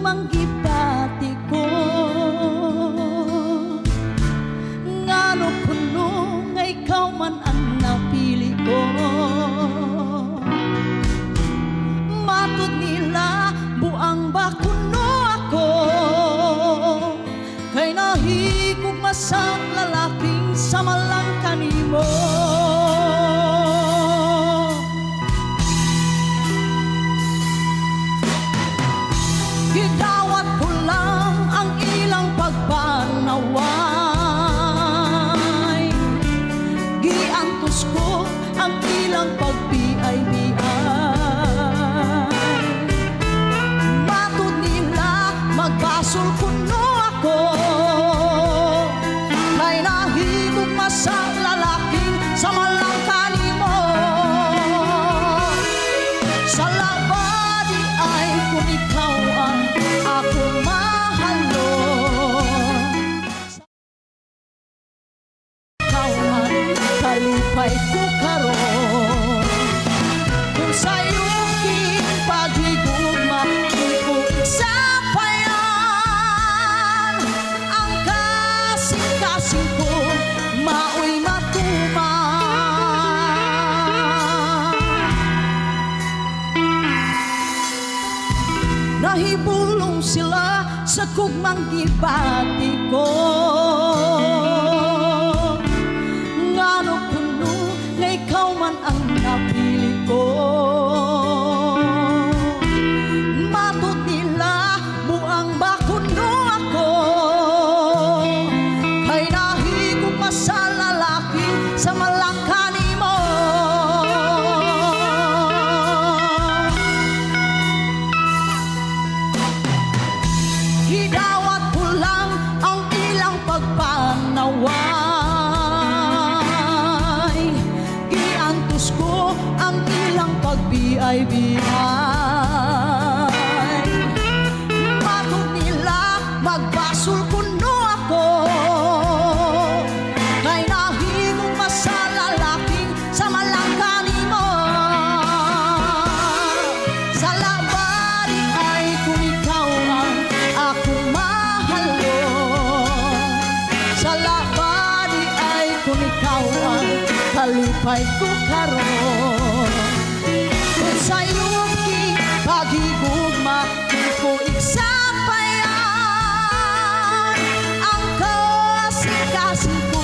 manggibati ko. Ngano kuno nga ikaw man ang napili ko. Matud nila buang ba kuno ako, kay nahigugma sa lalaking samalang kanimo. Gidawat ko lang ang ilang pagpanaway, giantos ko ang ilang pagbiay-biay. Matud nila magbasol kuno ako, kay nahigugma sa lalaking samalang kanimo. Sa labadi ay kung ikaw ang akong mahalon, ikaw man kalipay ko karon. Kung sa'yong pag-higugma di ko isapayan, ang kasing-kasing ko mao'y matuman. Nahibulong sila sa kugmang gibati ko. Ngano kuno nga ikaw man ang napili ko. Matud nila buang ba kuno ako, kay nahigugma sa lalaking samalang kanimo. Gidawat ko lang ang ilang pagpanaway, giantos ko ang ilang pagbiay-biay. Matud nila magbasol kuno ako, kay nahigugma sa lalaking samalang kanimo. Sa labari ay kung ikaw ang akong mahalon, sa labadi ay kung ikaw ang kalipay ko karon. Kung sa'yong paghigugma di ko isapayan, ang kasing-kasing ko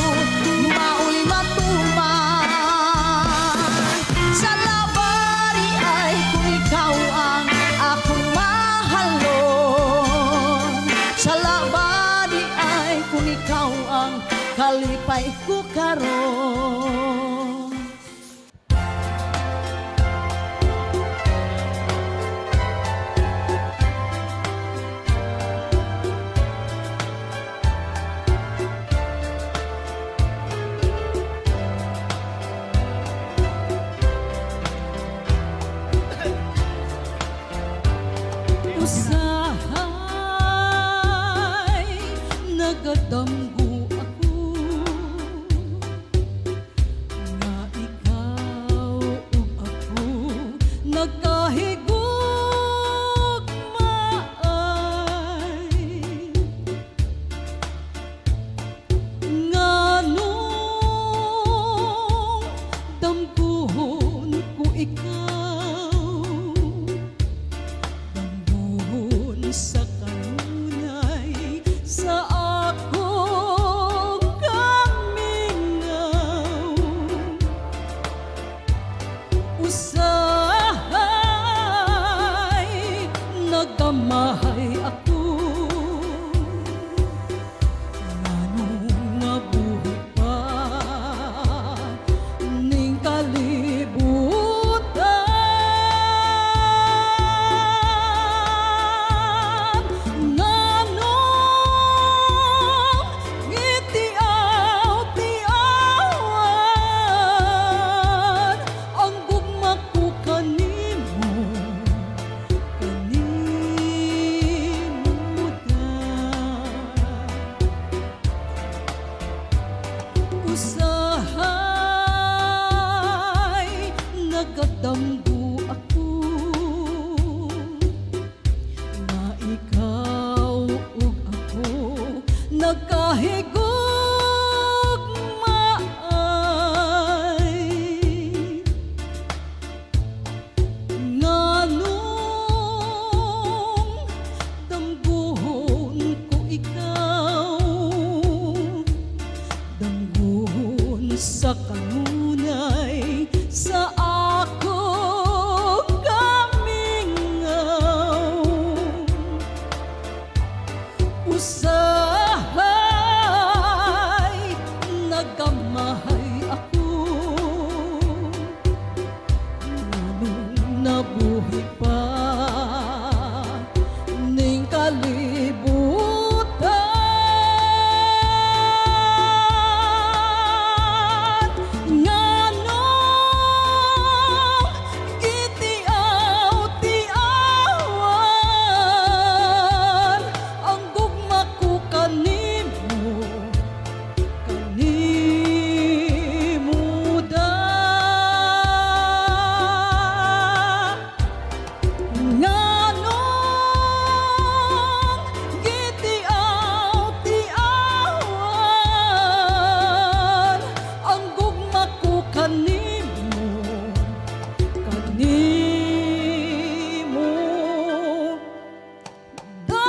mao'y matuman. Sa labari ay kung ikaw ang akong mahalon, sa labadi ay kung ikaw ang kalipay ko karon. Usahay nagadamgo ako, nga ikaw ug ako nagkahigugmaay. Nganong dampuhon ko ikaw, dampuhon sa kanunay sa ako nagkahigugmaay nganong dambuhon ko ikaw dambuhon sa kanunay sa akong kamingaw usahay nagamahay ako nganong nabuhi pa ning kalibutan nganong gitiaw-tiawan ang gugma ko kanimo da nganong gitiaw-tiawan ang gugma ko kanimo da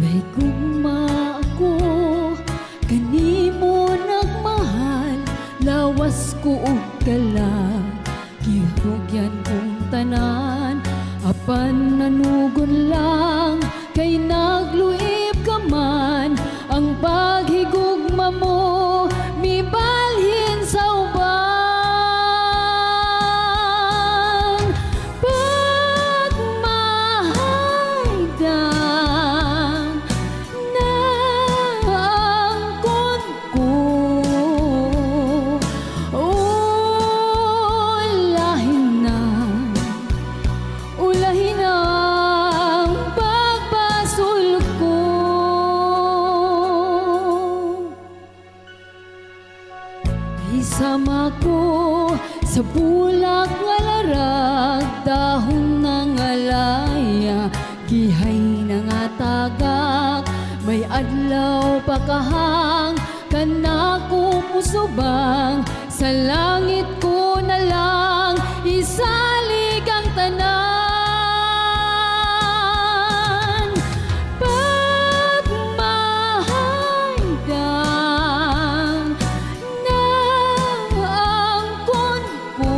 may gugma ako kanimo nagmahal lawas ko og kalag gihugyan kong tanan apan nanugon lang kay nagluib ka man ang paghigugma mo mibalhin sa uban pagmahaydan na angkon ko ulahin ang pagpasul ko isama ko sa bulak nga larag dahon ng alaya gihay na nga tagak may adlaw pakahang kanako musubang sa langit ko na lang isalig ang tanan pagmahaydan na angkon ko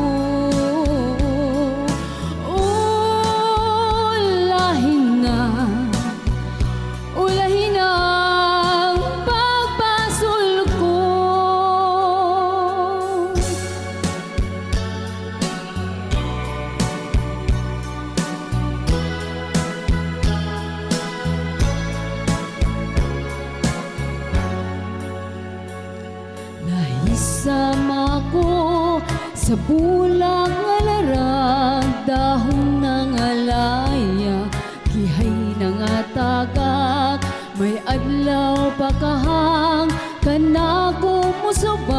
ulahin ang pagpasul ko nahisama ko sa bulak nga larag dahon ng alaya gihay na nga tagak may adlaw pakahang kanako musubang